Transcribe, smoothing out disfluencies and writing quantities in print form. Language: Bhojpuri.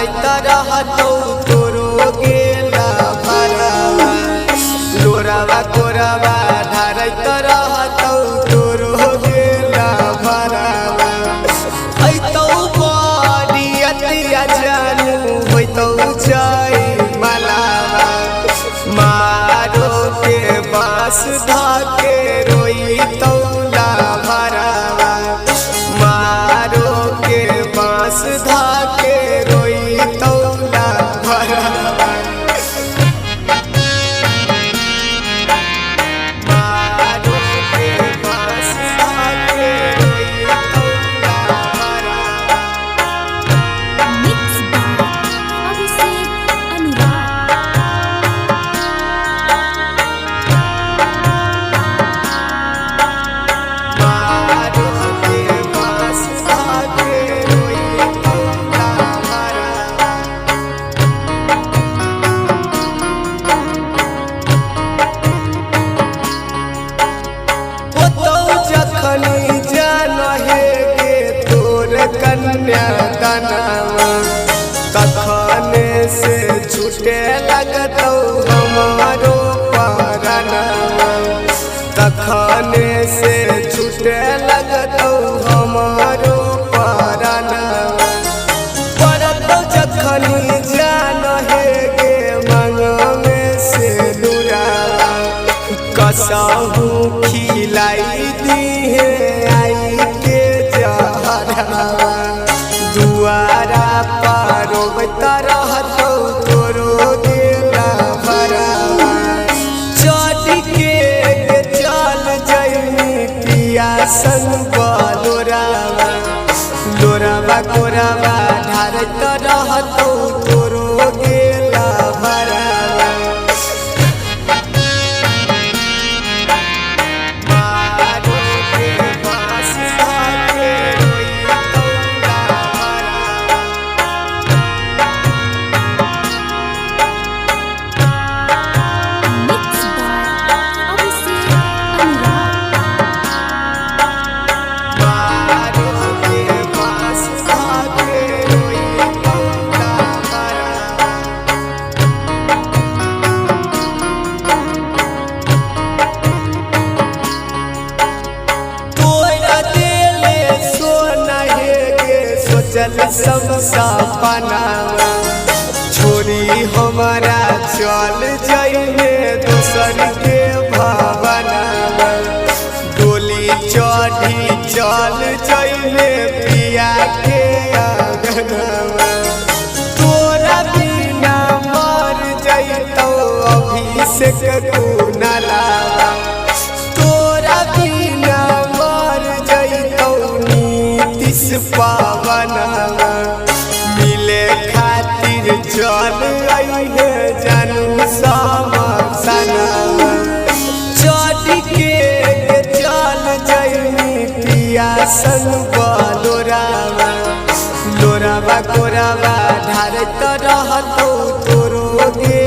ढारत रहतौ तोरो गेला भरावा लोरावा कोरावा ढारत रहतौ तोरो गेला भरावा ऐतौ बरियतिया जानू होइतौ जय मलावा मारो के बांस धाके रोइतौ ला भरावा मारो के बांस धाके रोइतौ ला भरावा मारो के बांस धाके रोइतौ ला भरावा मिक्स बाय अभिषेक अनुराग। मारो के बांस धाके रोइतौ ला भरावा होतौ जखनी जानहे गे तोर कन्या दानवा तखने से छूटे लगतौ हमारो परनवा तखने से छूटे लगतौ हमारो परनवा परतौ जखनी जानहे गे मंगमे से दुरावा कसहू खिलाई दिहे आई के जहरावा दुआरा पारोबत रहतौ तोरो गेला भरावा चढ़ के चल जइनी पिया संग लोरावा लोरावा कोरावा ढारत रहतौ तोरो गेला भरावा मारो के बांस धाके रोइतौ ला भरावा मिक्स बाय अभिषेक अनुराग। मारो के बांस धाके रोइतौ ला भरावा तोरा दिले सोनहे गे सोचल सब सपनावा छोरी हमारा चल जइने दोसर के भवनावा डोली चढ़ी चल जइने पिया के अगनवा तोरा बिना मर जइतौ अभिषेक कुनलावा तोरा बिना मर जइतौ नीतीश पावनवा मिले खातिर चल अइहे जानू समसनवा चढ़ के चल जइनी पिया संग लोरावा लोरावा कोरावा ढारत रहतौ तोरो गे